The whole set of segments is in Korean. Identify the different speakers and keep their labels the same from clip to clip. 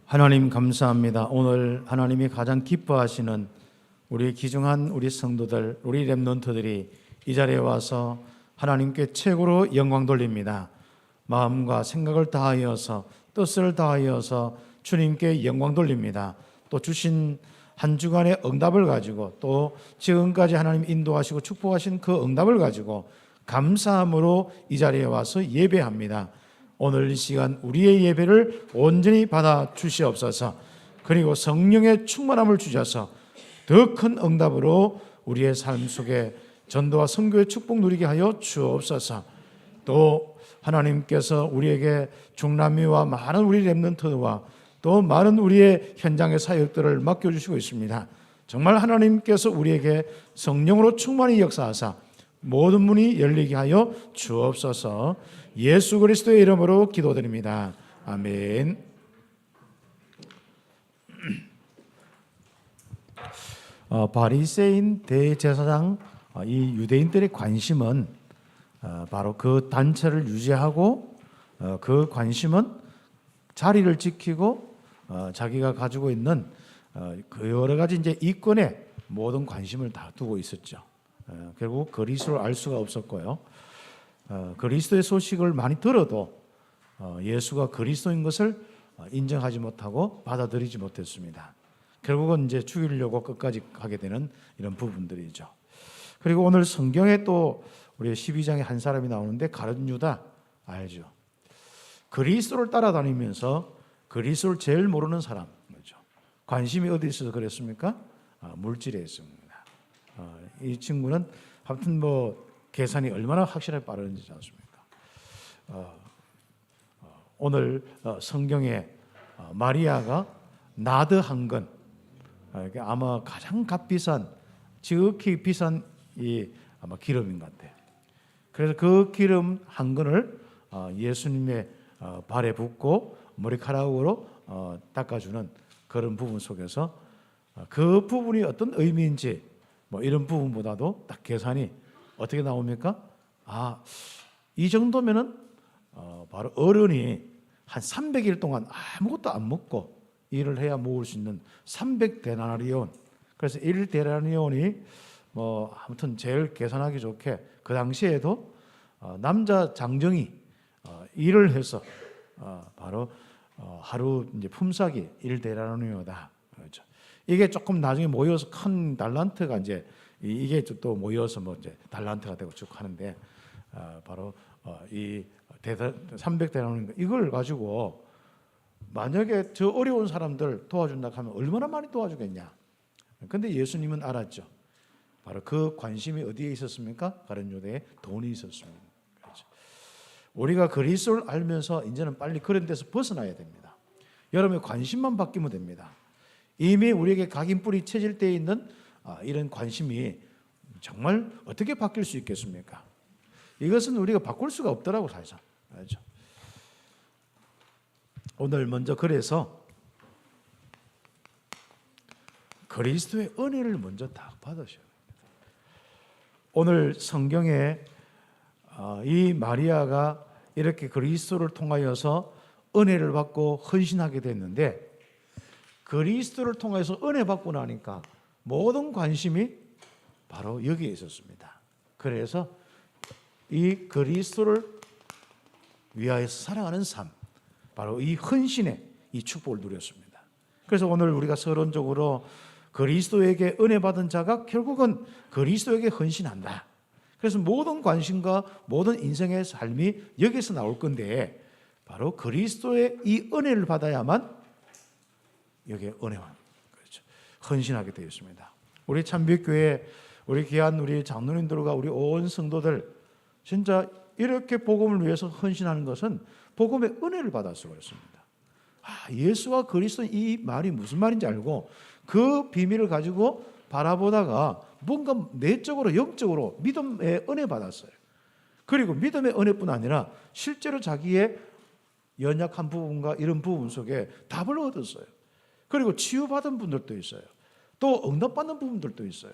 Speaker 1: 하나님 감사합니다. 오늘 하나님이 가장 기뻐하시는 우리 귀중한 우리 성도들, 우리 렘넌트들이 이 자리에 와서 하나님께 최고로 영광 돌립니다. 마음과 생각을 다하여서, 뜻을 다하여서 주님께 영광 돌립니다. 또 주신 한 주간의 응답을 가지고, 또 지금까지 하나님 인도하시고 축복하신 그 응답을 가지고 감사함으로 이 자리에 와서 예배합니다. 오늘 이 시간 우리의 예배를 온전히 받아 주시옵소서. 그리고 성령의 충만함을 주셔서 더 큰 응답으로 우리의 삶 속에 전도와 선교의 축복 누리게 하여 주옵소서. 또 하나님께서 우리에게 중남미와 많은 우리 렘넌트와 또 많은 우리의 현장의 사역들을 맡겨주시고 있습니다. 정말 하나님께서 우리에게 성령으로 충만히 역사하사 모든 문이 열리게 하여 주옵소서. 예수 그리스도의 이름으로 기도드립니다. 아멘. 바리새인 대제사장, 이 유대인들의 관심은 바로 그 단체를 유지하고 그 관심은 자리를 지키고 자기가 가지고 있는 그 여러 가지 이제 이권에 모든 관심을 다 두고 있었죠. 결국 그리스도를 알 수가 없었고요. 그리스도의 소식을 많이 들어도 예수가 그리스도인 것을 인정하지 못하고 받아들이지 못했습니다. 결국은 이제 죽이려고 끝까지 가게 되는 이런 부분들이죠. 그리고 오늘 성경에 또 우리 12장에 한 사람이 나오는데 가룟 유다 알죠? 그리스도를 따라다니면서 그리스도를 제일 모르는 사람, 그렇죠? 관심이 어디 있어서 그랬습니까? 물질에 있습니다. 이 친구는 하여튼 계산이 얼마나 확실하게 빠르는지 않습니까? 오늘 성경에 마리아가 나드 한 건, 아마 가장 값비싼, 지극히 비싼 이 아마 기름인 것 같아요. 그래서 그 기름 한 건을 예수님의 발에 붓고 머리카락으로 닦아주는 그런 부분 속에서 그 부분이 어떤 의미인지 이런 부분보다도 딱 계산이 어떻게 나옵니까? 이 정도면은 바로 어른이 한 300일 동안 아무것도 안 먹고 일을 해야 모을 수 있는 300데나리온. 그래서 1데나리온이 아무튼 제일 계산하기 좋게 그 당시에도 남자 장정이 일을 해서 바로 하루 이제 품삯이 1데나리온이다. 그렇죠. 이게 조금 나중에 모여서 큰 달란트가 이제 이게 또 모여서 이제 달란트가 되고 쭉 하는데 바로 이 300데나리온 이걸 가지고 만약에 저 어려운 사람들 도와준다 하면 얼마나 많이 도와주겠냐. 근데 예수님은 알았죠. 바로 그 관심이 어디에 있었습니까? 가룟 유다에 돈이 있었습니다. 그렇죠. 우리가 그리스도를 알면서 이제는 빨리 그런 데서 벗어나야 됩니다. 여러분의 관심만 바뀌면 됩니다. 이미 우리에게 각인뿔이 채질 때 있는 이런 관심이 정말 어떻게 바뀔 수 있겠습니까? 이것은 우리가 바꿀 수가 없더라고 사실상. 알죠? 오늘 먼저 그래서 그리스도의 은혜를 먼저 다 받으셔야 됩니다. 오늘 성경에 이 마리아가 이렇게 그리스도를 통하여서 은혜를 받고 헌신하게 됐는데 그리스도를 통해서 은혜 받고 나니까 모든 관심이 바로 여기에 있었습니다. 그래서 이 그리스도를 위하여서 살아가는 삶, 바로 이 헌신의 이 축복을 누렸습니다. 그래서 오늘 우리가 서론적으로 그리스도에게 은혜 받은 자가 결국은 그리스도에게 헌신한다. 그래서 모든 관심과 모든 인생의 삶이 여기서 나올 건데 바로 그리스도의 이 은혜를 받아야만 여기에 은혜와 그렇죠. 헌신하게 되어 있습니다. 우리 참빛교회 우리 귀한 우리 장로님들과 우리 온 성도들 진짜 이렇게 복음을 위해서 헌신하는 것은 복음의 은혜를 받아서 그렇습니다. 예수와 그리스도 이 말이 무슨 말인지 알고 그 비밀을 가지고 바라보다가 뭔가 내적으로 영적으로 믿음의 은혜 받았어요. 그리고 믿음의 은혜뿐 아니라 실제로 자기의 연약한 부분과 이런 부분 속에 답을 얻었어요. 그리고 치유받은 분들도 있어요. 또 응답받는 부분들도 있어요.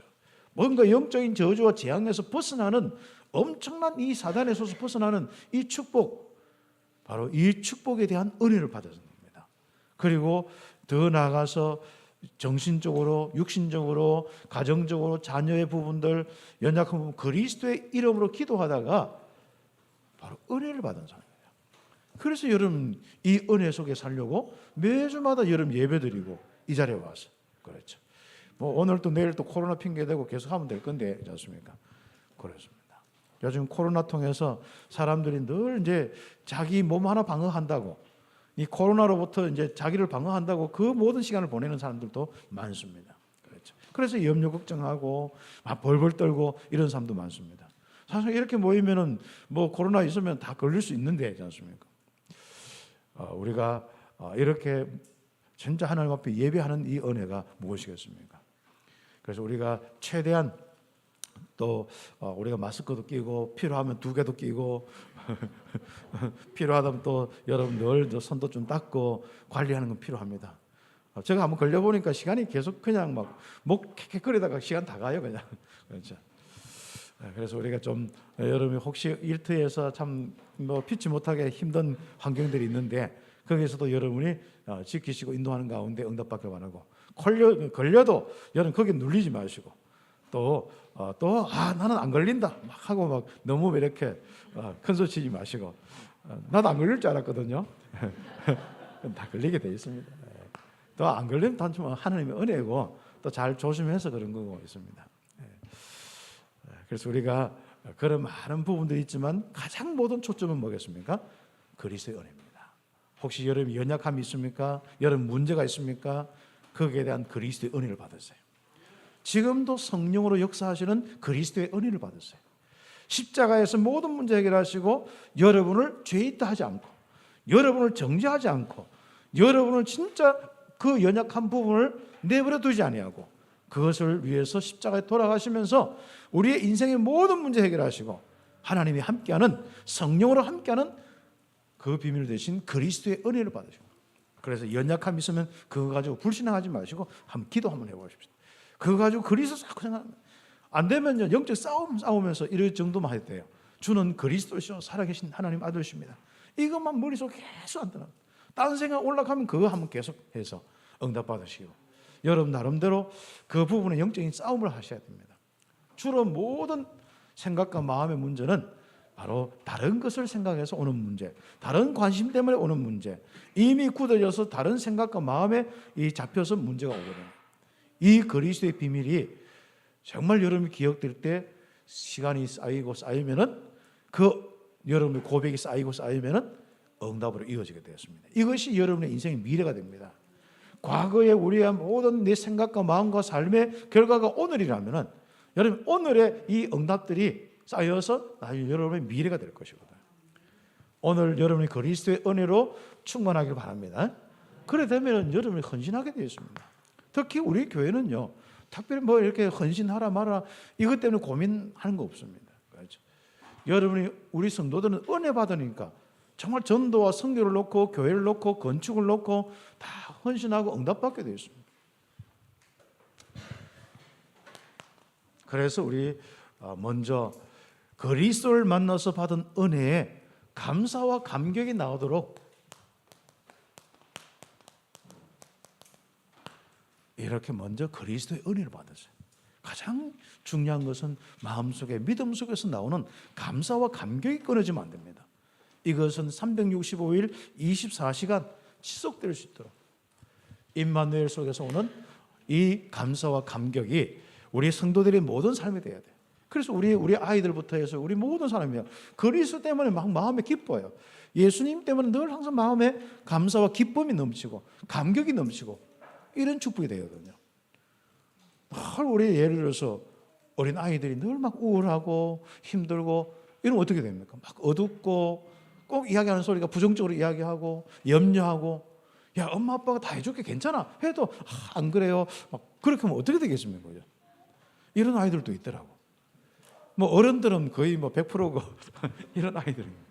Speaker 1: 뭔가 영적인 저주와 재앙에서 벗어나는 엄청난 이 사단의 소에서 벗어나는 이 축복, 바로 이 축복에 대한 은혜를 받았습니다. 그리고 더 나아가서 정신적으로, 육신적으로, 가정적으로 자녀의 부분들, 연약한 부분 그리스도의 이름으로 기도하다가 바로 은혜를 받은 사람이에요. 그래서 여러분 이 은혜 속에 살려고 매주마다 여러분 예배드리고 이 자리에 와서 그렇죠. 뭐 오늘 또 내일 또 코로나 핑계대고 계속 하면 될 건데 그렇지 않습니까? 그렇습니다. 요즘 코로나 통해서 사람들이 늘 이제 자기 몸 하나 방어한다고, 이 코로나로부터 이제 자기를 방어한다고 그 모든 시간을 보내는 사람들도 많습니다. 그렇죠. 그래서 염려 걱정하고 막 벌벌 떨고 이런 사람도 많습니다. 사실 이렇게 모이면은 뭐 코로나 있으면 다 걸릴 수 있는데 그렇지 않습니까? 우리가 이렇게 진짜 하나님 앞에 예배하는 이 은혜가 무엇이겠습니까? 그래서 우리가 최대한 또 우리가 마스크도 끼고 필요하면 2개도 끼고 필요하다면 또 여러분 늘 손도 좀 닦고 관리하는 건 필요합니다. 제가 한번 걸려보니까 시간이 계속 그냥 막 목 킥킥거리다가 시간 다 가요 그냥. 그렇죠. 그래서 우리가 좀 여러분이 혹시 일터에서 참 뭐 피치 못하게 힘든 환경들이 있는데 거기에서도 여러분이 지키시고 인도하는 가운데 응답받길 바라고, 걸려도 여러분 거기 눌리지 마시고 또 나는 안 걸린다 막 하고 막 너무 이렇게 큰 소리 치지 마시고, 나도 안 걸릴 줄 알았거든요. 다 걸리게 돼 있습니다. 또 안 걸리면 단지 하나님의 은혜고 또 잘 조심해서 그런 거고 있습니다. 그래서 우리가 그런 많은 부분들이 있지만 가장 모든 초점은 뭐겠습니까? 그리스도의 은혜입니다. 혹시 여러분 연약함이 있습니까? 여러분 문제가 있습니까? 거기에 대한 그리스도의 은혜를 받으세요. 지금도 성령으로 역사하시는 그리스도의 은혜를 받으세요. 십자가에서 모든 문제 해결하시고 여러분을 죄 있다 하지 않고, 여러분을 정죄하지 않고, 여러분을 진짜 그 연약한 부분을 내버려 두지 아니하고 그것을 위해서 십자가에 돌아가시면서 우리의 인생의 모든 문제 해결하시고 하나님이 함께하는, 성령으로 함께하는 그 비밀 되신 그리스도의 은혜를 받으시고, 그래서 연약함이 있으면 그거 가지고 불신앙하지 마시고 한번 기도 한번 해보십시오. 그거 가지고 그리스도 자꾸 생각합니다. 안 되면요 영적 싸우면서 이럴 정도만 해도 돼요. 주는 그리스도시요 살아계신 하나님 아들이십니다. 이것만 머릿속에 계속 안 떠나. 다른 생각 올라가면 그거 한번 계속해서 응답받으시고, 여러분 나름대로 그 부분에 영적인 싸움을 하셔야 됩니다. 주로 모든 생각과 마음의 문제는 바로 다른 것을 생각해서 오는 문제, 다른 관심 때문에 오는 문제, 이미 굳어져서 다른 생각과 마음에 잡혀서 문제가 오거든요. 이 그리스도의 비밀이 정말 여러분이 기억될 때 시간이 쌓이면은 그 여러분의 고백이 쌓이면은 응답으로 이어지게 되었습니다. 이것이 여러분의 인생의 미래가 됩니다. 과거에 우리의 모든 내 생각과 마음과 삶의 결과가 오늘이라면은 여러분 오늘의 이 응답들이 쌓여서 나중에 여러분의 미래가 될 것이거든요. 오늘 여러분이 그리스도의 은혜로 충만하길 바랍니다. 그래 되면 여러분이 헌신하게 되어 있습니다. 특히 우리 교회는요, 특별히 뭐 이렇게 헌신하라 마라 이것 때문에 고민하는 거 없습니다. 그렇죠? 여러분이 우리 성도들은 은혜 받으니까 정말 전도와 선교를 놓고 교회를 놓고 건축을 놓고 다 헌신하고 응답받게 되어 있습니다. 그래서 우리 먼저 그리스도를 만나서 받은 은혜에 감사와 감격이 나오도록 이렇게 먼저 그리스도의 은혜를 받으세요. 가장 중요한 것은 마음속에 믿음 속에서 나오는 감사와 감격이 끊어지면 안 됩니다. 이것은 365일 24시간 지속될 수 있도록 임마누엘 속에서 오는 이 감사와 감격이 우리 성도들의 모든 삶이 되어야 돼요. 그래서 우리 아이들부터 해서 우리 모든 사람이요 그리스도 때문에 막 마음에 기뻐요. 예수님 때문에 늘 항상 마음에 감사와 기쁨이 넘치고 감격이 넘치고 이런 축복이 되거든요. 우리 예를 들어서 어린 아이들이 늘 막 우울하고 힘들고 이러면 어떻게 됩니까? 막 어둡고 꼭 이야기하는 소리가 부정적으로 이야기하고 염려하고, 야 엄마 아빠가 다 해줄게 괜찮아 해도 안 그래요. 막 그렇게 하면 어떻게 되겠습니까? 이런 아이들도 있더라고. 뭐 어른들은 거의 뭐 100%고 이런 아이들입니다.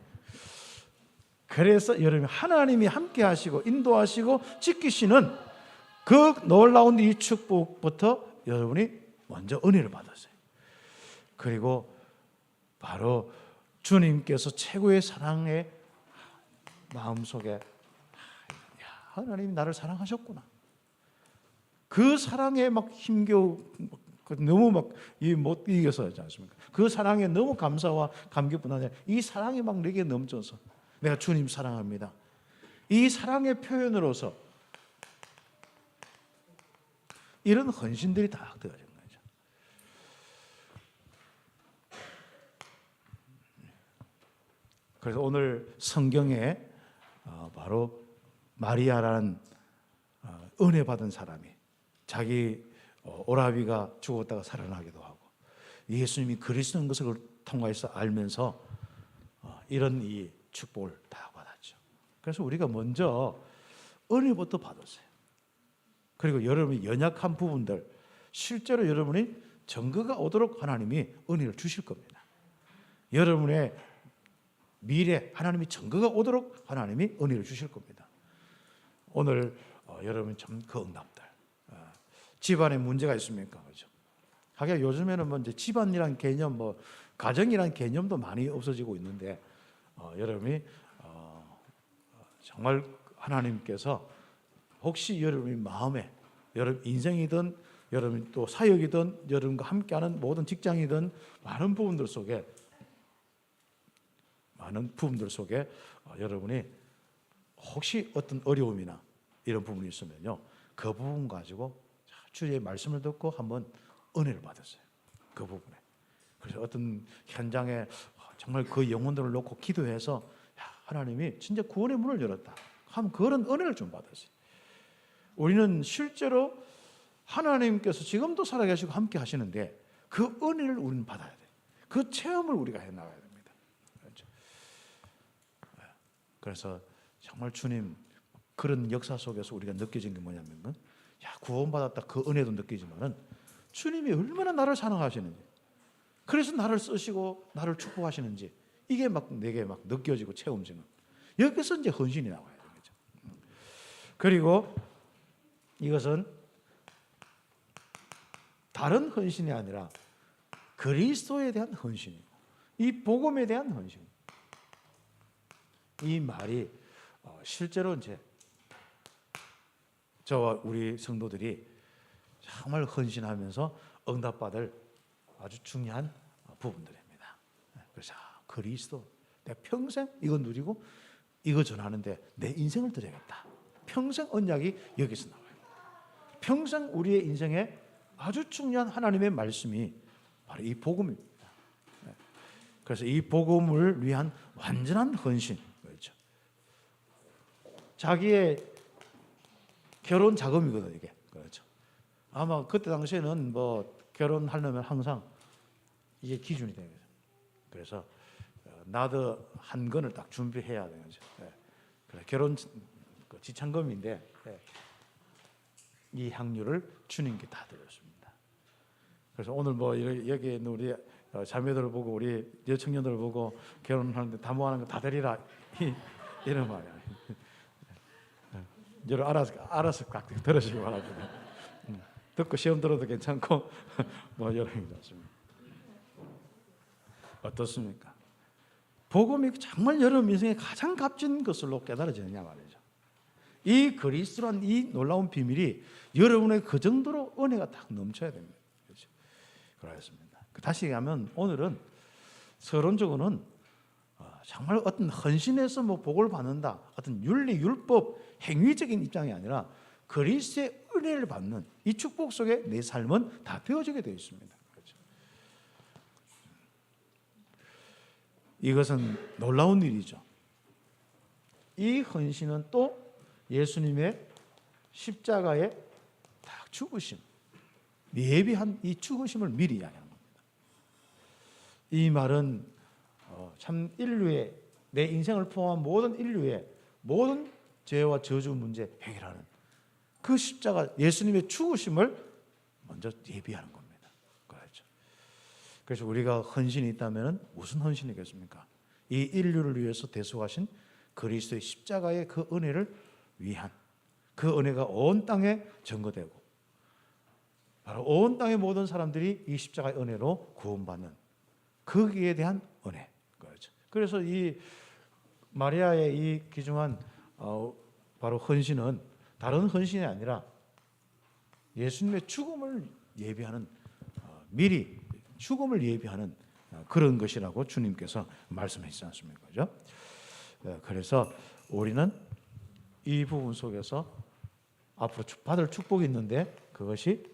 Speaker 1: 그래서 여러분 하나님이 함께 하시고 인도하시고 지키시는 그 놀라운 이 축복부터 여러분이 먼저 은혜를 받으세요. 그리고 바로 주님께서 최고의 사랑의 마음속에 하나님이 나를 사랑하셨구나. 그 사랑에 막 힘겨우 너무 막 못 이겨서 하지 않습니까? 그 사랑에 너무 감사와 감격뿐 아니라 이 사랑이 막 내게 넘쳐서 내가 주님 사랑합니다. 이 사랑의 표현으로서 이런 헌신들이 다 되어진 거죠. 그래서 오늘 성경에 바로 마리아라는 은혜 받은 사람이 자기 오라비가 죽었다가 살아나기도 하고 예수님이 그리스도인 것을 통해서 알면서 이런 이 축복을 다 받았죠. 그래서 우리가 먼저 은혜부터 받았어요. 그리고 여러분이 연약한 부분들 실제로 여러분이 증거가 오도록 하나님이 은혜를 주실 겁니다. 여러분의 미래 하나님이 증거가 오도록 하나님이 은혜를 주실 겁니다. 오늘 여러분 참 그 응답들 집안에 문제가 있습니까? 그렇죠? 하긴 요즘에는 뭐 이제 집안이란 개념, 뭐 가정이란 개념도 많이 없어지고 있는데 여러분이 정말 하나님께서 혹시 여러분의 마음에 여러분 인생이든 여러분 또 사역이든 여러분과 함께하는 모든 직장이든 많은 부분들 속에 여러분이 혹시 어떤 어려움이나 이런 부분이 있으면요 그 부분 가지고 주의 말씀을 듣고 한번 은혜를 받았어요. 그 부분에. 그래서 어떤 현장에 정말 그 영혼들을 놓고 기도해서 하나님이 진짜 구원의 문을 열었다 하면 그런 은혜를 좀 받았어요. 우리는 실제로 하나님께서 지금도 살아계시고 함께 하시는데 그 은혜를 우리는 받아야 돼요. 그 체험을 우리가 해나가야 됩니다. 그렇죠? 그래서 정말 주님 그런 역사 속에서 우리가 느껴진 게 뭐냐면 구원받았다 그 은혜도 느끼지만은 주님이 얼마나 나를 사랑하시는지 그래서 나를 쓰시고 나를 축복하시는지 이게 막 내게 막 느껴지고 체험지는 여기서 이제 헌신이 나와야 되죠. 그리고 이것은 다른 헌신이 아니라 그리스도에 대한 헌신이고 이 복음에 대한 헌신. 이 말이 실제로 이제 저와 우리 성도들이 정말 헌신하면서 응답받을 아주 중요한 부분들입니다. 그래서 그리스도 내가 평생 이거 누리고 이거 전하는데 내 인생을 드려야겠다. 평생 언약이 여기서 나와요. 평생 우리의 인생에 아주 중요한 하나님의 말씀이 바로 이 복음입니다. 그래서 이 복음을 위한 완전한 헌신, 그렇죠. 자기의 결혼 자금이거든요, 이게. 그렇죠. 아마 그때 당시에는 뭐 결혼하려면 항상 이게 기준이 되는 거죠. 그래서 나도 한 건을 딱 준비해야 되는 거죠. 그래서 결혼 지참금인데 이 향유를 주님께 다 드렸습니다. 그래서 오늘 뭐 여기 있는 우리 자매들을 보고 우리 여청년들을 보고 결혼하는데 다 모아놓은 거 다 드리라 이런 말이야. 여러분 알아서 딱 들으시기 바랍니다. 듣고 시험 들어도 괜찮고 뭐 여러분이 좋습니다. 어떻습니까? 복음이 정말 여러분 인생에 가장 값진 것으로 깨달아지느냐 말이죠. 이 그리스도란 이 놀라운 비밀이 여러분의 그 정도로 은혜가 딱 넘쳐야 됩니다. 그렇죠? 그렇습니다. 다시 얘기하면 오늘은 서론적으로는 정말 어떤 헌신에서 뭐 복을 받는다, 어떤 윤리, 율법, 행위적인 입장이 아니라 그리스도의 은혜를 받는 이 축복 속에 내 삶은 다 되어지게 되어 있습니다. 그렇죠? 이것은 놀라운 일이죠. 이 헌신은 또 예수님의 십자가의 딱 죽으심, 예비한 이 죽으심을 미리 이야기하는 겁니다. 이 말은 참 인류의 내 인생을 포함한 모든 인류의 모든 죄와 저주 문제 해결하는 그 십자가 예수님의 죽으심을 먼저 예비하는 겁니다. 그렇죠. 그래서 우리가 헌신이 있다면 무슨 헌신이겠습니까? 이 인류를 위해서 대속하신 그리스도의 십자가의 그 은혜를 위한 그 은혜가 온 땅에 증거되고 바로 온 땅의 모든 사람들이 이 십자가의 은혜로 구원받는 거기에 대한 은혜. 그렇죠. 그래서 이 마리아의 이 귀중한 바로 헌신은 다른 헌신이 아니라 예수님의 죽음을 예비하는 미리 죽음을 예비하는 그런 것이라고 주님께서 말씀하시지 않습니까? 그죠? 그래서 우리는 이 부분 속에서 앞으로 받을 축복이 있는데 그것이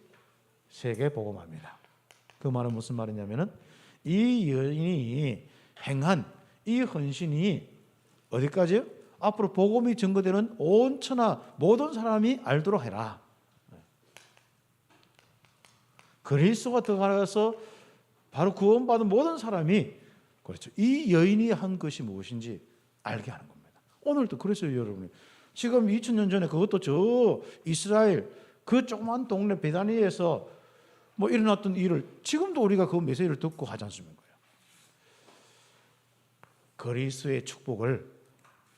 Speaker 1: 세계 복음화입니다. 그 말은 무슨 말이냐면은 이 여인이 행한 이 헌신이 어디까지요? 앞으로 복음이 증거되는 온 천하 모든 사람이 알도록 해라. 그리스도가 들어가서 바로 구원받은 모든 사람이 그렇죠. 이 여인이 한 것이 무엇인지 알게 하는 겁니다. 오늘도 그랬어요, 여러분이. 지금 2000년 전에 그것도 저 이스라엘 그 조그만 동네 베다니에서 뭐 일어났던 일을 지금도 우리가 그 메시지를 듣고 하지 않습니까? 그리스도의 축복을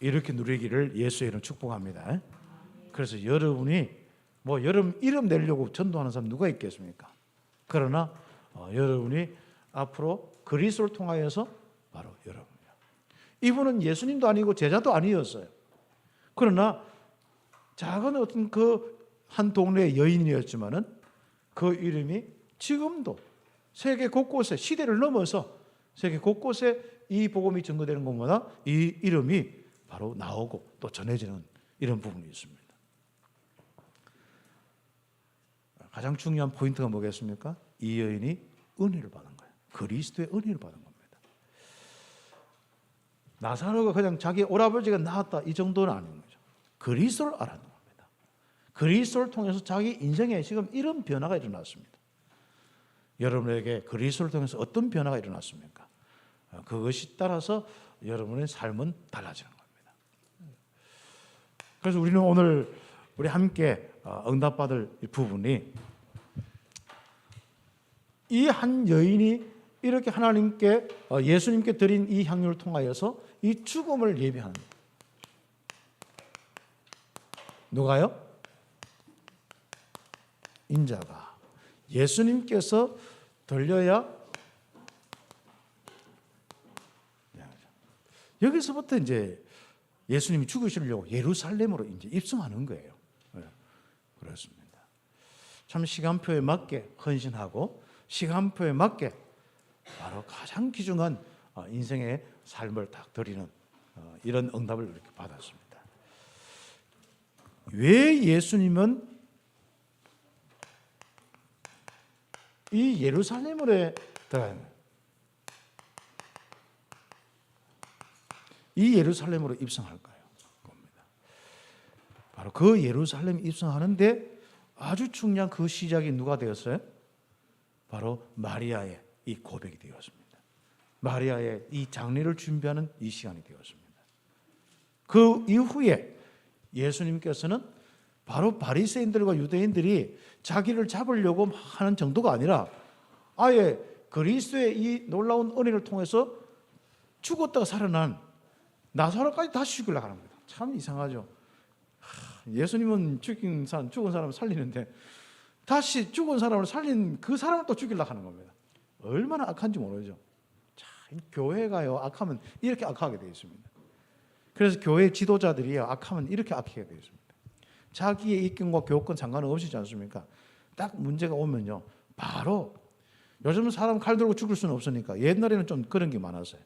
Speaker 1: 이렇게 누리기를 예수의 이름 축복합니다. 그래서 여러분이 뭐 여러분 이름 내려고 전도하는 사람 누가 있겠습니까? 그러나 여러분이 앞으로 그리스도를 통하여서 바로 여러분이요. 이분은 예수님도 아니고 제자도 아니었어요. 그러나 작은 어떤 그 한 동네의 여인이었지만은 그 이름이 지금도 세계 곳곳에 시대를 넘어서 세계 곳곳에 이 복음이 증거되는 것마다 이 이름이 바로 나오고 또 전해지는 이런 부분이 있습니다. 가장 중요한 포인트가 뭐겠습니까? 이 여인이 은혜를 받은 거예요. 그리스도의 은혜를 받은 겁니다. 나사로가 그냥 자기 오라버지가 나았다 이 정도는 아닌 거죠. 그리스도를 알았는 겁니다. 그리스도를 통해서 자기 인생에 지금 이런 변화가 일어났습니다. 여러분에게 그리스도를 통해서 어떤 변화가 일어났습니까? 그것이 따라서 여러분의 삶은 달라지는 겁니다. 그래서 우리는 오늘 우리 함께 응답받을 부분이 이 한 여인이 이렇게 하나님께 예수님께 드린 이 향유를 통하여서 이 죽음을 예비하는 누가요? 인자가 예수님께서 들려야 여기서부터 이제 예수님이 죽으시려고 예루살렘으로 이제 입성하는 거예요. 그렇습니다. 참 시간표에 맞게 헌신하고 시간표에 맞게 바로 가장 귀중한 인생의 삶을 딱 드리는 이런 응답을 이렇게 받았습니다. 왜 예수님은 이 예루살렘으로 들어가는 이 예루살렘으로 입성할까요? 겁니다. 바로 그 예루살렘 입성하는데 아주 중요한 그 시작이 누가 되었어요? 바로 마리아의 이 고백이 되었습니다. 마리아의 이 장례를 준비하는 이 시간이 되었습니다. 그 이후에 예수님께서는 바로 바리새인들과 유대인들이 자기를 잡으려고 하는 정도가 아니라 아예 그리스도의 이 놀라운 은혜를 통해서 죽었다가 살아난 나사로까지 다시 죽이려고 하는 겁니다. 참 이상하죠. 예수님은 죽은 사람을 살리는데 다시 죽은 사람을 살린 그 사람을 또 죽이려고 하는 겁니다. 얼마나 악한지 모르죠. 참, 교회가요 악하면 이렇게 악하게 되어 있습니다. 그래서 교회 지도자들이 악하면 이렇게 악하게 되어 있습니다. 자기의 입김과 교권 상관없지 않습니까? 딱 문제가 오면요 바로 요즘은 사람 칼 들고 죽을 수는 없으니까 옛날에는 좀 그런 게 많았어요.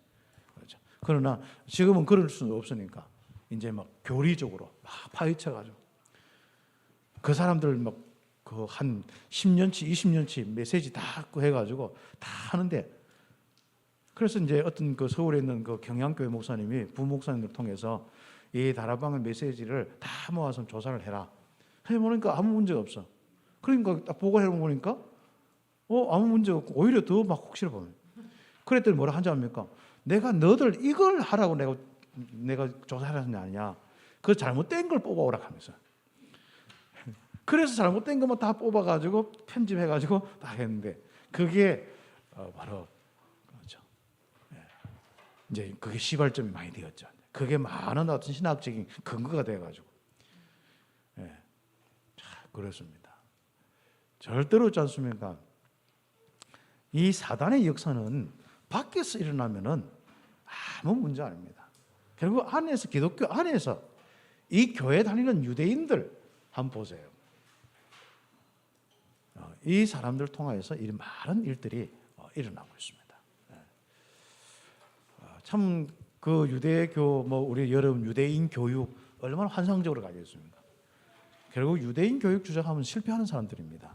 Speaker 1: 그렇죠. 그러나 지금은 그럴 수는 없으니까 이제 막 교리적으로 막 파헤쳐가지고 그 사람들 막 그 한 10년치, 20년치 메시지 다 해가지고 다 하는데 그래서 이제 어떤 그 서울에 있는 그 경양교회 목사님이 부목사님을 통해서 이 다락방의 메시지를 다 모아서 조사를 해라. 해보니까 아무 문제가 없어. 그러니까 딱 보고 해보니까 아무 문제가 없고 오히려 더 막 혹시나 보면. 그랬더니 뭐라 한지 압니까? 내가 너들 이걸 하라고 내가 조사하라는 게 아니야. 그 잘못된 걸 뽑아오라 하면서. 그래서 잘못된 것만 다 뽑아가지고 편집해가지고 다 했는데 그게 바로 그렇죠. 이제 그게 시발점이 많이 되었죠. 그게 많은 어떤 신학적인 근거가 돼가지고 그렇습니다. 절대로 그렇지 않습니까? 이 사단의 역사는 밖에서 일어나면은 아무 문제 아닙니다. 결국 안에서 기독교 안에서 이 교회 다니는 유대인들 한번 보세요. 이 사람들 통하여서 이 많은 일들이 일어나고 있습니다. 참 그 유대교 우리 여러분 유대인 교육 얼마나 환상적으로 가겠습니까? 결국 유대인 교육 주장하면 실패하는 사람들입니다.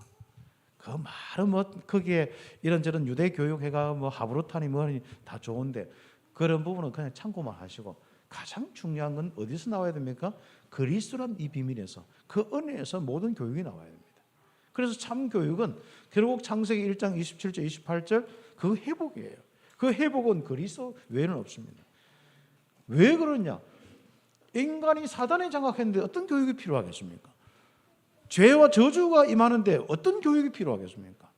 Speaker 1: 그 말은 거기에 이런저런 유대 교육회가 하브루타니 뭐니 다 좋은데 그런 부분은 그냥 참고만 하시고 가장 중요한 건 어디서 나와야 됩니까? 그리스도란 이 비밀에서 그 은혜에서 모든 교육이 나와야 됩니다. 그래서 참 교육은 결국 창세기 1장 27절 28절 그 회복이에요. 그 회복은 그리스도 외에는 없습니다. 왜 그러냐? 인간이 사단에 장악했는데 어떤 교육이 필요하겠습니까? 죄와 저주가 임하는데 어떤 교육이 필요하겠습니까?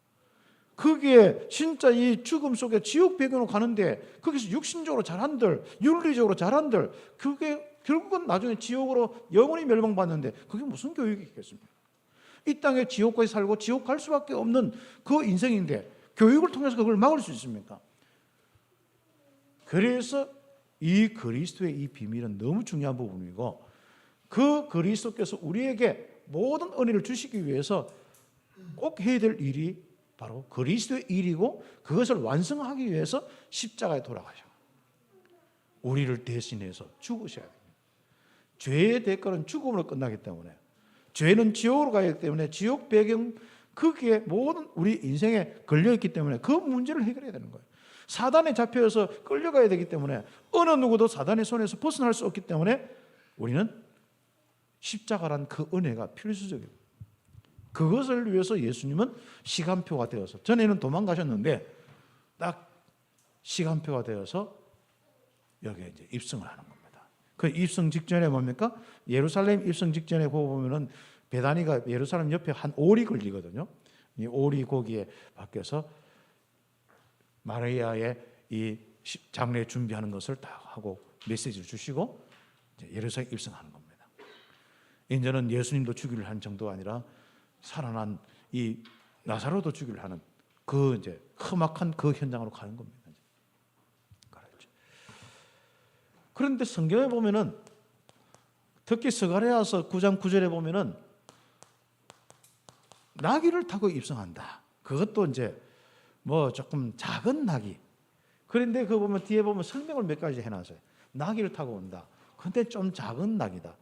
Speaker 1: 그게 진짜 이 죽음 속에 지옥 배경으로 가는데 거기서 육신적으로 잘한들 윤리적으로 잘한들 그게 결국은 나중에 지옥으로 영원히 멸망받는데 그게 무슨 교육이 있겠습니까? 이 땅에 지옥까지 살고 지옥 갈 수밖에 없는 그 인생인데 교육을 통해서 그걸 막을 수 있습니까? 그래서 이 그리스도의 이 비밀은 너무 중요한 부분이고 그 그리스도께서 우리에게 모든 은혜를 주시기 위해서 꼭 해야 될 일이 바로 그리스도의 일이고 그것을 완성하기 위해서 십자가에 돌아가셔. 우리를 대신해서 죽으셔야 됩니다. 죄의 대가는 죽음으로 끝나기 때문에 죄는 지옥으로 가기 때문에 지옥 배경 거기에 모든 우리 인생에 걸려있기 때문에 그 문제를 해결해야 되는 거예요. 사단에 잡혀서 끌려가야 되기 때문에 어느 누구도 사단의 손에서 벗어날 수 없기 때문에 우리는 십자가란 그 은혜가 필수적입니다. 그것을 위해서 예수님은 시간표가 되어서 전에는 도망가셨는데 딱 시간표가 되어서 여기에 이제 입성을 하는 겁니다. 그 입성 직전에 뭡니까? 예루살렘 입성 직전에 보면은 베다니가 예루살렘 옆에 한 오리 걸리거든요. 이 오리 고기에 밖에서 마리아의 이 장례 준비하는 것을 다 하고 메시지를 주시고 이제 예루살렘 입성하는 겁니다. 이제는 예수님도 죽이려 한 정도가 아니라 살아난 이 나사로도 죽이려 하는 그 이제 험악한 그 현장으로 가는 겁니다. 그렇죠. 그런데 성경에 보면은 특히 스가랴서 9장 9절에 보면은 나귀를 타고 입성한다. 그것도 이제 조금 작은 나귀. 그런데 그거 보면 뒤에 보면 설명을 몇 가지 해놨어요. 나귀를 타고 온다. 근데 좀 작은 나귀다.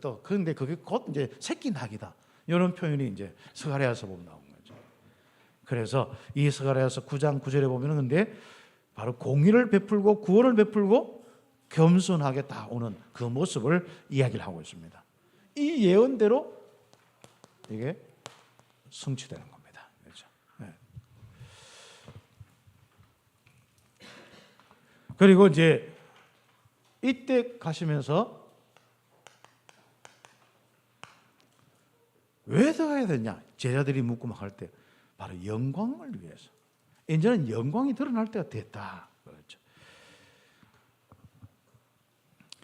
Speaker 1: 또 그런데 그게 곧 이제 새끼 나귀다. 이런 표현이 이제 스가랴서 보면 나온 거죠. 그래서 이 스가랴서 9장 9절에 보면은 근데 바로 공의를 베풀고 구원을 베풀고 겸손하게 다 오는 그 모습을 이야기를 하고 있습니다. 이 예언대로 이게 성취되는 겁니다. 그렇죠? 네. 그리고 이제 이때 가시면서 왜 더 가야 되냐? 제자들이 묻고 막 할 때 바로 영광을 위해서. 이제는 영광이 드러날 때가 됐다. 그렇죠.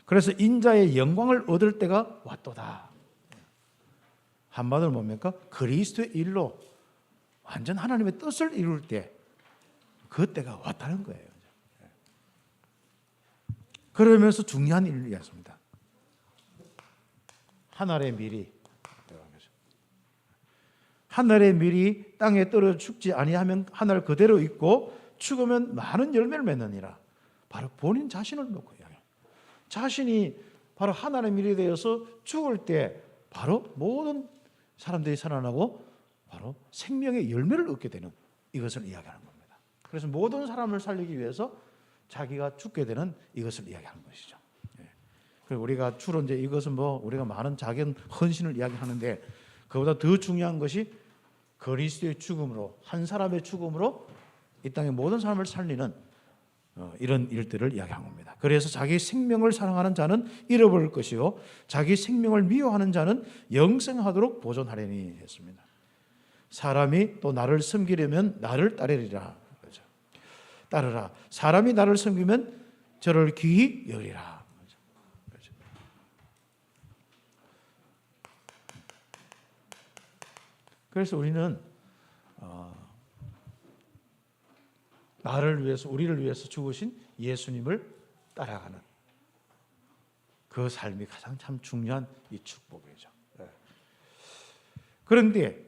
Speaker 1: 그래서 인자의 영광을 얻을 때가 왔도다. 한마디로 뭡니까? 그리스도의 일로 완전 하나님의 뜻을 이룰 때 그 때가 왔다는 거예요. 그러면서 중요한 일을 얘기했습니다. 하늘의 밀이 하늘의 밀이 땅에 떨어 죽지 아니하면 하늘 그대로 있고 죽으면 많은 열매를 맺느니라. 바로 본인 자신을 놓고 이야기해요. 자신이 바로 하늘의 밀이 되어서 죽을 때 바로 모든 사람들이 살아나고 바로 생명의 열매를 얻게 되는 이것을 이야기하는 겁니다. 그래서 모든 사람을 살리기 위해서 자기가 죽게 되는 이것을 이야기하는 것이죠. 그리고 우리가 주로 이제 이것은 우리가 많은 작은 헌신을 이야기하는데 그보다 더 중요한 것이 그리스도의 죽음으로 한 사람의 죽음으로 이 땅의 모든 사람을 살리는 이런 일들을 이야기한 겁니다. 그래서 자기 생명을 사랑하는 자는 잃어버릴 것이요 자기 생명을 미워하는 자는 영생하도록 보존하려니 했습니다. 사람이 또 나를 섬기려면 나를 따르리라. 그렇죠. 따르라. 사람이 나를 섬기면 저를 귀히 여기라. 그렇죠. 그래서 우리는 나를 위해서 우리를 위해서 죽으신 예수님을 따라가는 그 삶이 가장 참 중요한 이 축복이죠. 그런데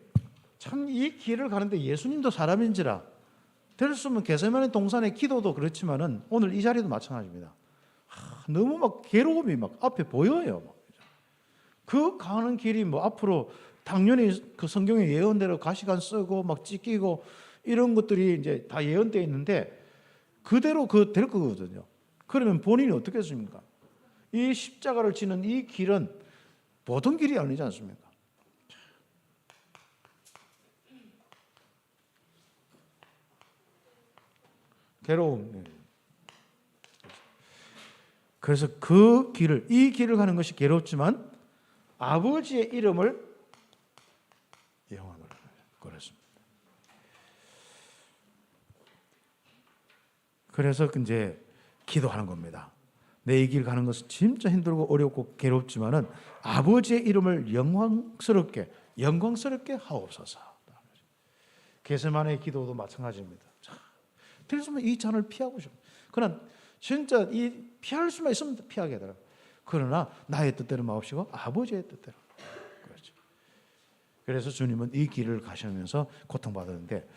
Speaker 1: 참 이 길을 가는데 예수님도 사람인지라 될 수 없으면 겟세마네 동산의 기도도 그렇지만은 오늘 이 자리도 마찬가지입니다. 너무 막 괴로움이 막 앞에 보여요. 그 가는 길이 뭐 앞으로 당연히 그 성경의 예언대로 가시관 쓰고 막 찢기고 이런 것들이 이제 다 예언되어 있는데 그대로 그 될 거거든요. 그러면 본인이 어떻게 했습니까? 이 십자가를 지는 이 길은 보통 길이 아니지 않습니까? 괴로움. 그래서 그 길을, 이 길을 가는 것이 괴롭지만 아버지의 이름을 영원으로 그랬습니다. 그래서 이제 기도하는 겁니다. 내 이 길 가는 것은 진짜 힘들고 어렵고 괴롭지만은 아버지의 이름을 영광스럽게 하옵소서. 겟세마네 기도도 마찬가지입니다. 그래서 이 잔을 피하고 싶어요. 그러나 진짜 이 피할 수만 있으면 피하게 되더라고요. 그러나 나의 뜻대로 마옵시고 아버지의 뜻대로. 그렇죠. 그래서 주님은 이 길을 가시면서 고통받았는데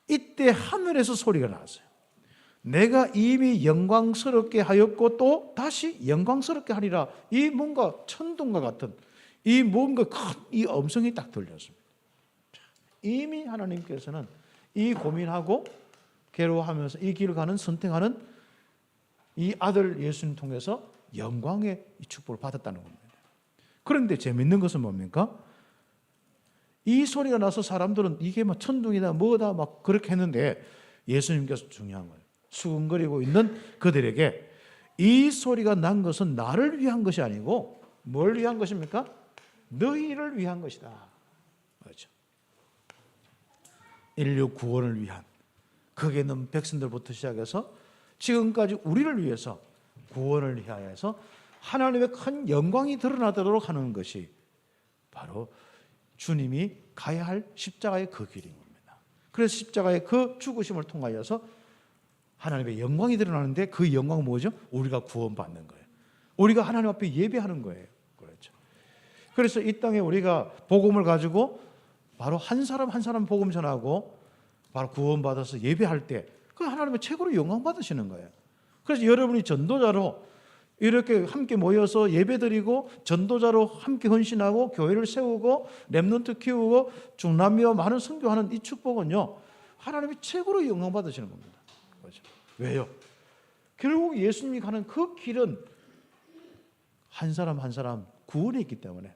Speaker 1: 이때 하늘에서 소리가 나왔어요. 내가 이미 영광스럽게 하였고 또 다시 영광스럽게 하리라. 이 뭔가 천둥과 같은 이 뭔가 큰 이 음성이 딱 들렸습니다. 이미 하나님께서는 이 고민하고 괴로워하면서 이 길을 가는 선택하는 이 아들 예수님 통해서 영광의 이 축복을 받았다는 겁니다. 그런데 재밌는 것은 뭡니까? 이 소리가 나서 사람들은 이게 막 천둥이다 뭐다 막 그렇게 했는데 예수님께서 중요한 거예요. 수근거리고 있는 그들에게 이 소리가 난 것은 나를 위한 것이 아니고 뭘 위한 것입니까? 너희를 위한 것이다. 그렇죠. 인류 구원을 위한 거기에 있는 백성들부터 시작해서 지금까지 우리를 위해서 구원을 위하여서 하나님의 큰 영광이 드러나도록 하는 것이 바로 주님이 가야 할 십자가의 그 길인 겁니다. 그래서 십자가의 그 죽으심을 통하여서 하나님의 영광이 드러나는데 그 영광은 뭐죠? 우리가 구원받는 거예요. 우리가 하나님 앞에 예배하는 거예요. 그렇죠. 그래서 이 땅에 우리가 복음을 가지고 바로 한 사람 한 사람 복음 전하고 바로 구원받아서 예배할 때 그 하나님의 최고로 영광 받으시는 거예요. 그래서 여러분이 전도자로 이렇게 함께 모여서 예배드리고 전도자로 함께 헌신하고 교회를 세우고 렘넌트 키우고 중남미와 많은 선교하는 이 축복은요 하나님이 최고로 영광 받으시는 겁니다. 그렇죠? 왜요? 결국 예수님이 가는 그 길은 한 사람 한 사람 구원에 있기 때문에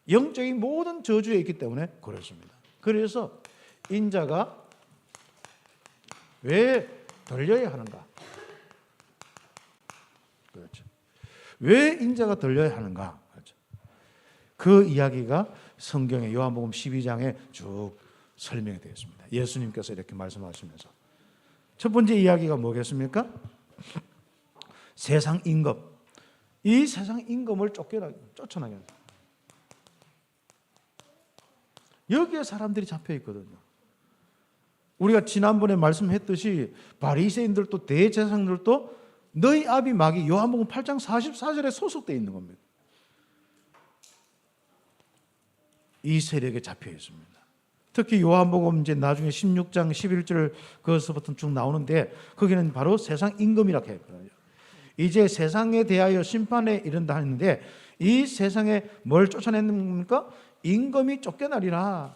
Speaker 1: 영적인 모든 저주에 있기 때문에 그렇습니다. 그래서 인자가 왜 들려야 하는가? 그렇죠. 왜 인자가 들려야 하는가? 그렇죠. 그 이야기가 성경의 요한복음 12장에 쭉 설명이 되어 있습니다. 예수님께서 이렇게 말씀하시면서 첫 번째 이야기가 뭐겠습니까? 세상 임금. 이 세상 임금을 쫓아나게 합니다. 여기에 사람들이 잡혀 있거든요. 우리가 지난번에 말씀했듯이 바리새인들도 대제사장들도 너희 아비 마귀 요한복음 8장 44절에 소속되어 있는 겁니다. 이 세력에 잡혀 있습니다. 특히 요한복음 이제 나중에 16장 11절 그것부터 쭉 나오는데 거기는 바로 세상 임금이라고 해요. 이제 세상에 대하여 심판에 이른다 했는데 이 세상에 뭘 쫓아내는 겁니까? 임금이 쫓겨나리라.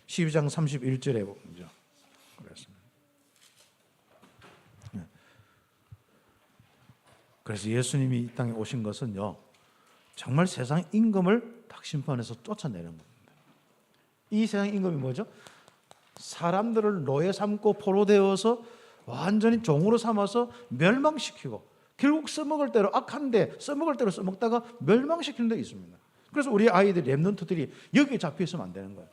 Speaker 1: 12장 31절에 보죠. 그래서 예수님이 이 땅에 오신 것은요 정말 세상 임금을 딱 심판해서 쫓아내는 겁니다. 이 세상 임금이 뭐죠? 사람들을 노예 삼고 포로되어서 완전히 종으로 삼아서 멸망시키고 결국 써먹을 대로 악한데 써먹을 대로 써먹다가 멸망시키는 데 있습니다. 그래서 우리 아이들 렘넌트들이 여기에 잡혀 있으면 안 되는 거예요.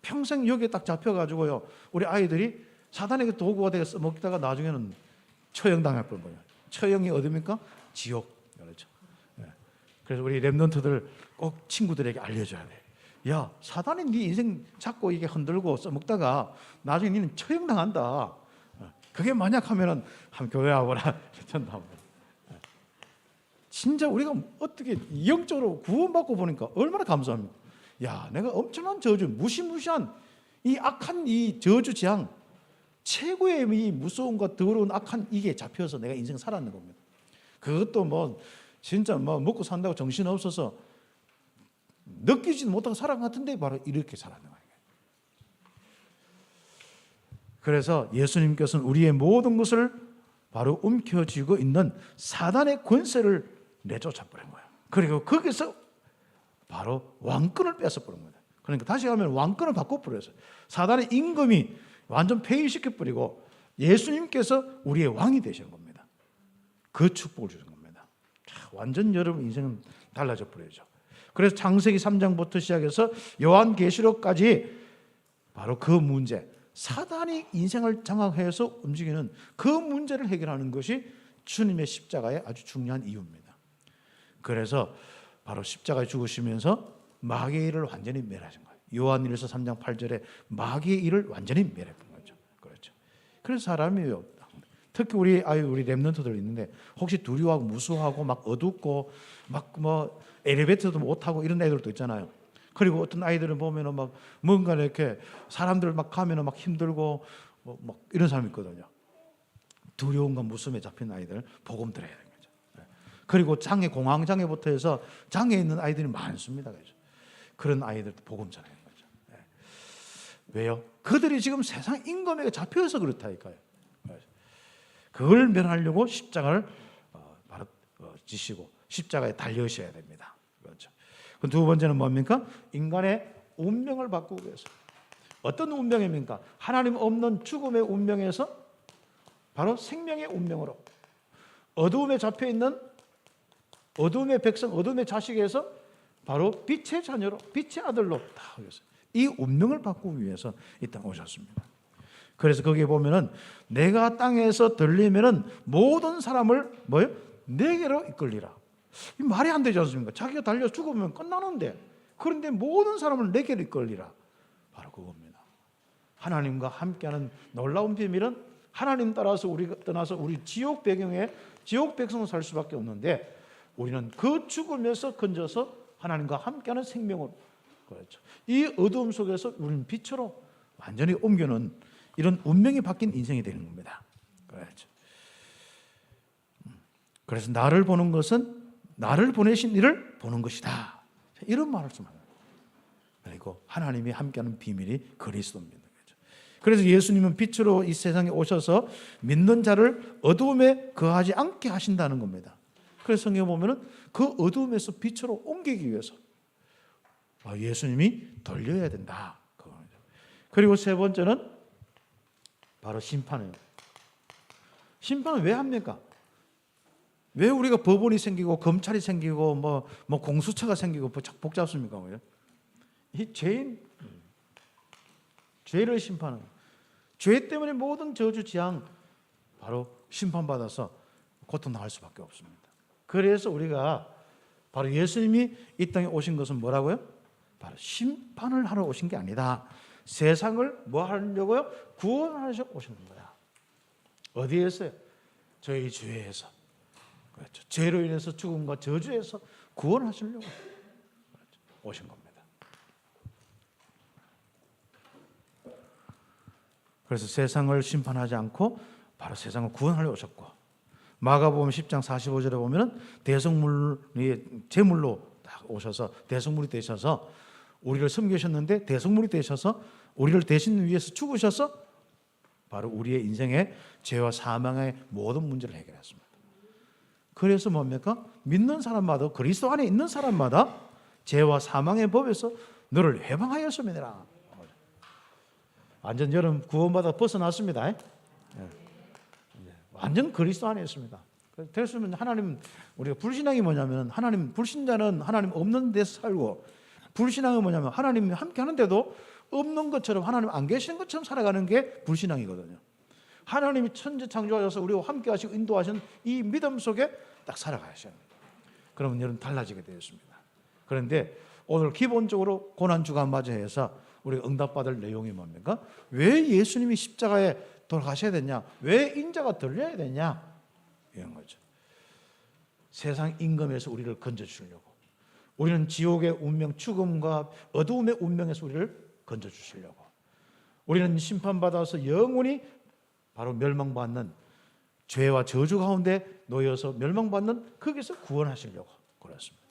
Speaker 1: 평생 여기에 딱 잡혀가지고요 우리 아이들이 사단에게 도구가 되어 써먹다가 나중에는 처형당할 거예요. 처형이 어디입니까? 지옥. 그렇죠. 그래서 우리 렘넌트들 꼭 친구들에게 알려줘야 돼. 야, 사단이 네 인생 잡고 이게 흔들고 써먹다가 나중에 너는 처형당한다. 그게 만약 하면은 한 교회 와보라. 전담. 진짜 우리가 어떻게 영적으로 구원받고 보니까 얼마나 감사합니까? 야, 내가 엄청난 저주, 무시무시한 이 악한 이 저주 재앙, 최고의 이 무서움과 더러운 악한 이게 잡혀서 내가 인생 살았는 겁니다. 그것도 뭐 진짜 뭐 먹고 산다고 정신 없어서 느끼지도 못하고 살아간 것 같은데 바로 이렇게 살았는 거예요. 그래서 예수님께서는 우리의 모든 것을 바로 움켜쥐고 있는 사단의 권세를 내쫓아 버린 거예요. 그리고 거기서 바로 왕권을 뺏어 버린 거예요. 그러니까 다시 가면 왕권을 바꿔 버렸어요. 사단의 임금이 완전 폐위시켜 버리고 예수님께서 우리의 왕이 되신 겁니다. 그 축복을 주신 겁니다. 완전 여러분 인생은 달라져 버려죠. 그래서 창세기 3장부터 시작해서 요한계시록까지 바로 그 문제, 사단이 인생을 장악해서 움직이는 그 문제를 해결하는 것이 주님의 십자가의 아주 중요한 이유입니다. 그래서 바로 십자가에 죽으시면서 마귀의 일을 완전히 멸하신 거예요. 요한일서 3장 8절에 마귀의 일을 완전히 멸했던 거죠. 그렇죠. 그래서 사람이요, 특히 우리 랩런트들 있는데 혹시 두려워하고 무서워하고 막 어둡고 막 뭐 엘리베이터도 못 타고 이런 애들도 있잖아요. 그리고 어떤 아이들은 보면은 막 뭔가 이렇게 사람들 막 가면은 막 힘들고 막 이런 사람이 있거든요. 두려움과 무서움에 잡힌 아이들 복음 들어야 되는 거죠. 그리고 장애, 공황 장애부터 해서 장애 있는 아이들이 많습니다. 그렇죠. 그런 아이들도 복음 전하는 거죠. 왜요? 그들이 지금 세상 임금에게 잡혀서 그렇다니까요. 그걸 면하려고 십자가를 바로 지시고 십자가에 달려셔야 됩니다. 그렇죠. 두 번째는 뭡니까? 인간의 운명을 바꾸기 위해서. 어떤 운명입니까? 하나님 없는 죽음의 운명에서 바로 생명의 운명으로, 어두움에 잡혀 있는 어둠의 백성, 어둠의 자식에서 바로 빛의 자녀로, 빛의 아들로 다 오셨어요. 이 운명을 바꾸기 위해서 이 땅에 오셨습니다. 그래서 거기에 보면은 내가 땅에서 들리면은 모든 사람을 뭐요? 내게로 이끌리라. 이 말이 안 되지 않습니까? 자기가 달려 죽으면 끝나는데, 그런데 모든 사람을 내게로 이끌리라. 바로 그겁니다. 하나님과 함께하는 놀라운 비밀은 하나님 따라서 우리가 떠나서 우리 지옥 배경에 지옥 백성으로 살 수밖에 없는데, 우리는 그 죽음에서 건져서 하나님과 함께하는 생명으로, 그렇죠. 이 어두움 속에서 우리는 빛으로 완전히 옮겨놓은 이런 운명이 바뀐 인생이 되는 겁니다. 그렇죠. 그래서 나를 보는 것은 나를 보내신 이를 보는 것이다. 이런 말씀합니다. 그리고 하나님이 함께하는 비밀이 그리스도입니다. 그래서 예수님은 빛으로 이 세상에 오셔서 믿는 자를 어두움에 거하지 않게 하신다는 겁니다. 그래서 성경에 보면은 그 어두움에서 빛으로 옮기기 위해서 예수님이 돌려야 된다. 그리고 세 번째는 바로 심판이에요. 심판은 왜 합니까? 왜 우리가 법원이 생기고 검찰이 생기고 뭐 공수처가 생기고 복잡습니까? 이 죄를 심판은, 죄 때문에 모든 저주 재앙 바로 심판받아서 고통당할 수밖에 없습니다. 그래서 우리가 바로 예수님이 이 땅에 오신 것은 뭐라고요? 바로 심판을 하러 오신 게 아니다. 세상을 뭐 하려고요? 구원하러 오신 거야. 어디에서요? 저희 죄에서. 그렇죠. 죄로 인해서 죽음과 저주에서 구원하시려고 오신 겁니다. 그래서 세상을 심판하지 않고 바로 세상을 구원하려 오셨고, 마가복음 10장 45절에 보면은 대성물이 제물로 딱 오셔서 대성물이 되셔서 우리를 섬기셨는데, 대성물이 되셔서 우리를 대신 위해서 죽으셔서 바로 우리의 인생의 죄와 사망의 모든 문제를 해결했습니다. 그래서 뭡니까? 믿는 사람마다, 그리스도 안에 있는 사람마다 죄와 사망의 법에서 너를 해방하였음이니라. 완전 여러분 구원받아 벗어났습니다. 완전 그리스도 안에 있습니다. 됐으면 하나님, 우리가 불신앙이 뭐냐면, 하나님, 불신자는 하나님 없는 데서 살고, 불신앙은 뭐냐면 하나님이 함께 하는데도 없는 것처럼, 하나님 안 계시는 것처럼 살아가는 게 불신앙이거든요. 하나님이 천지 창조하셔서 우리와 함께 하시고 인도하신 이 믿음 속에 딱 살아가셔야 합니다. 그러면 여러분 달라지게 되었습니다. 그런데 오늘 기본적으로 고난주간 맞이해서 우리가 응답받을 내용이 뭡니까? 왜 예수님이 십자가에 돌아가셔야 되냐? 왜 인자가 들려야 되냐? 이런 거죠. 세상 임금에서 우리를 건져주시려고, 우리는 지옥의 운명, 죽음과 어두움의 운명에서 우리를 건져주시려고, 우리는 심판받아서 영원히 바로 멸망받는 죄와 저주 가운데 놓여서 멸망받는 거기서 구원하시려고 그랬습니다.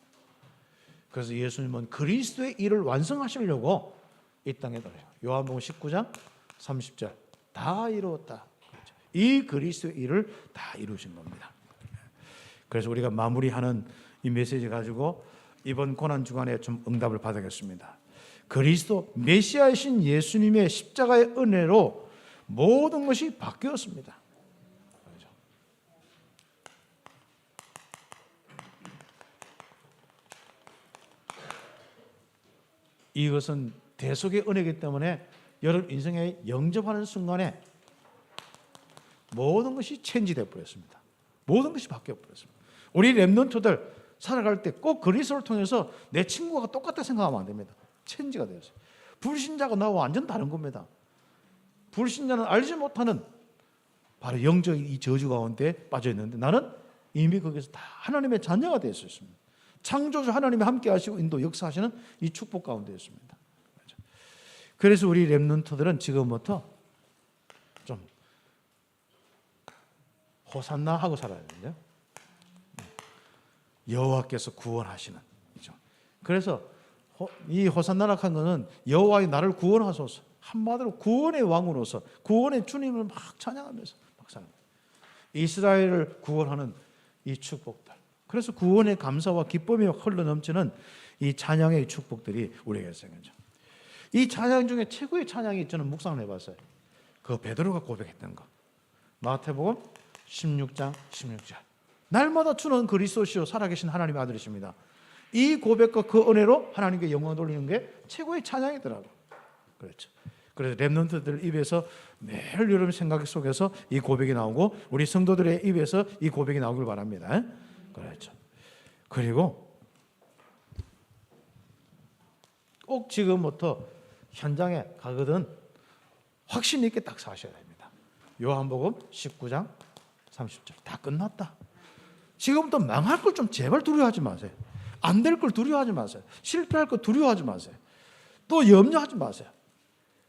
Speaker 1: 그래서 예수님은 그리스도의 일을 완성하시려고 이 땅에 들어요. 요한복음 19장 30절 다 이루었다. 이 그리스도의 일을 다 이루신 겁니다. 그래서 우리가 마무리하는 이 메시지 가지고 이번 고난주간에 좀 응답을 받아겠습니다. 그리스도 메시아이신 예수님의 십자가의 은혜로 모든 것이 바뀌었습니다. 이것은 대속의 은혜이기 때문에 여러분 인생에 영접하는 순간에 모든 것이 체인지되어 버렸습니다. 모든 것이 바뀌어 버렸습니다. 우리 렘넌트들 살아갈 때 꼭 그리스도를 통해서 내 친구가 똑같다 생각하면 안 됩니다. 체인지가 되었어요. 불신자가 나와 완전 다른 겁니다. 불신자는 알지 못하는 바로 영적인 이 저주 가운데 빠져 있는데, 나는 이미 거기서 다 하나님의 자녀가 되어 있었습니다. 창조주 하나님이 함께 하시고 인도 역사하시는 이 축복 가운데 있습니다. 그래서 우리 렘넌트들은 지금부터 좀 호산나 하고 살아야 되는데요. 여호와께서 구원하시는. 그래서 이 호산나라 한 것은 여호와의 나를 구원하소서, 한마디로 구원의 왕으로서 구원의 주님을 막 찬양하면서 막 사는 거예요. 이스라엘을 구원하는 이 축복들. 그래서 구원의 감사와 기쁨이 흘러넘치는 이 찬양의 축복들이 우리에게 생겨죠. 이 찬양 중에 최고의 찬양이 저는 묵상을 해봤어요. 그 베드로가 고백했던 거. 마태복음 16장 16절. 날마다 주는 그리스도시요 살아계신 하나님의 아들이십니다. 이 고백과 그 은혜로 하나님께 영광 돌리는 게 최고의 찬양이더라고요. 그렇죠. 그래서 렘넌트들 입에서 매일 여러분 생각 속에서 이 고백이 나오고 우리 성도들의 입에서 이 고백이 나오길 바랍니다. 그렇죠. 그리고 꼭 지금부터 현장에 가거든 확신 있게 딱 사셔야 됩니다. 요한복음 19장 30절 다 끝났다. 지금부터 망할 걸 좀 제발 두려워하지 마세요. 안 될 걸 두려워하지 마세요. 실패할 걸 두려워하지 마세요. 또 염려하지 마세요.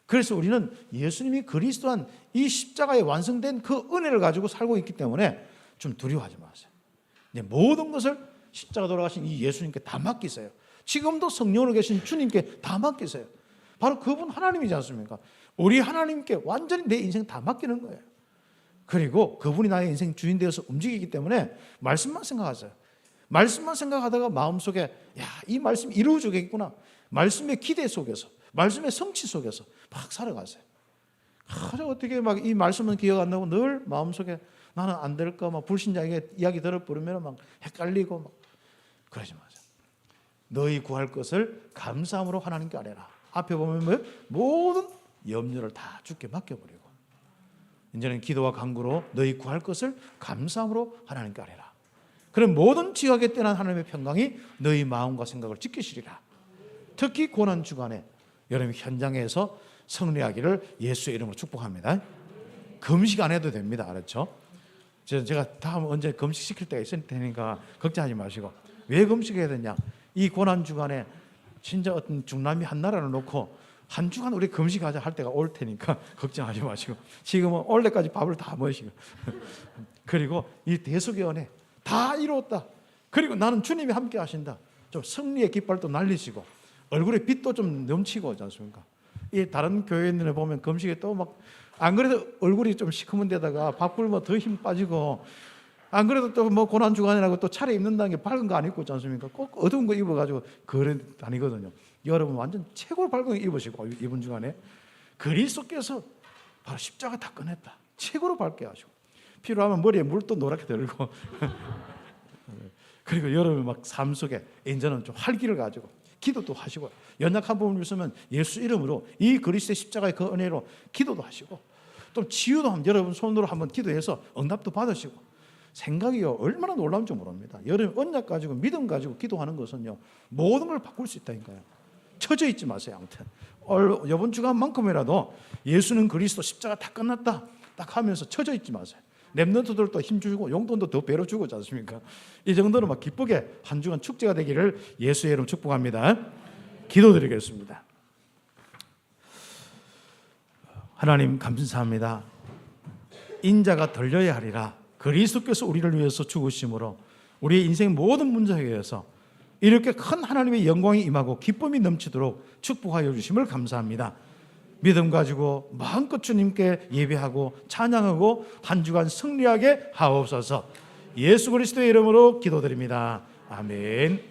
Speaker 1: 그래서 우리는 예수님이 그리스도한 이 십자가에 완성된 그 은혜를 가지고 살고 있기 때문에 좀 두려워하지 마세요. 이제 모든 것을 십자가 돌아가신 이 예수님께 다 맡기세요. 지금도 성령으로 계신 주님께 다 맡기세요. 바로 그분 하나님이지 않습니까? 우리 하나님께 완전히 내 인생 다 맡기는 거예요. 그리고 그분이 나의 인생 주인 되어서 움직이기 때문에 말씀만 생각하세요. 말씀만 생각하다가 마음속에 야, 이 말씀이 이루어지겠구나. 말씀의 기대 속에서, 말씀의 성취 속에서 막 살아가세요. 어떻게 막 이 말씀은 기억 안 나고 늘 마음속에 나는 안 될까, 막 불신자에게 이야기 들어버리면 막 헷갈리고 막 그러지 마세요. 너희 구할 것을 감사함으로 하나님께 아뢰라. 앞에 보면 모든 염려를 다 주께 맡겨버리고 이제는 기도와 간구로 너희 구할 것을 감사함으로 하나님께 아뢰라. 그럼 모든 지각에 떠난 하나님의 평강이 너희 마음과 생각을 지키시리라. 특히 고난 주간에 여러분 현장에서 승리하기를 예수의 이름으로 축복합니다. 금식 안 해도 됩니다. 알았죠? 제가 다음 언제 금식 시킬 때가 있을 테니까 걱정하지 마시고. 왜 금식해야 되냐? 이 고난 주간에 진짜 어떤 중남미 한 나라를 놓고 한 주간 우리 금식하자 할 때가 올 테니까 걱정하지 마시고 지금은 올해까지 밥을 다 먹으시고 그리고 이 대속의 은혜 다 이루었다. 그리고 나는 주님이 함께 하신다. 좀 승리의 깃발도 날리시고 얼굴에 빛도 좀 넘치고 그렇지 않습니까? 이 다른 교회인들 보면 금식에 또 막 안 그래도 얼굴이 좀 시커먼 데다가 밥 굶어 더 힘 빠지고 안 그래도 또 뭐 고난 주간이라고 또 차려입는다는 게 밝은 거 안 입고 있지 않습니까? 꼭 어두운 거 입어가지고 그래 다니거든요. 여러분 완전 최고로 밝은 거 입으시고 이번 주간에 그리스도께서 바로 십자가 다 꺼냈다. 최고로 밝게 하시고 필요하면 머리에 물도 노랗게 들고 그리고 여러분 막 삶 속에 이제는 좀 활기를 가지고 기도도 하시고 연약한 부분이 있으면 예수 이름으로 이 그리스도의 십자가의 그 은혜로 기도도 하시고 또 치유도 한번 여러분 손으로 한번 기도해서 응답도 받으시고 생각이요 얼마나 놀라운 줄 모릅니다. 여러분 언약 가지고 믿음 가지고 기도하는 것은요 모든 걸 바꿀 수 있다니까요. 처져 있지 마세요. 아무튼 이번 주간만큼이라도 예수는 그리스도 십자가 다 끝났다 딱 하면서 처져 있지 마세요. 렘넌트들도 힘 주고 용돈도 더 배로 주고 있지 않습니까? 이 정도로 막 기쁘게 한 주간 축제가 되기를 예수의 이름 축복합니다. 기도드리겠습니다. 하나님 감사합니다. 인자가 들려야 하리라. 그리스도께서 우리를 위해서 죽으심으로 우리의 인생 모든 문제에 의해서 이렇게 큰 하나님의 영광이 임하고 기쁨이 넘치도록 축복하여 주심을 감사합니다. 믿음 가지고 마음껏 주님께 예배하고 찬양하고 한 주간 승리하게 하옵소서. 예수 그리스도의 이름으로 기도드립니다. 아멘.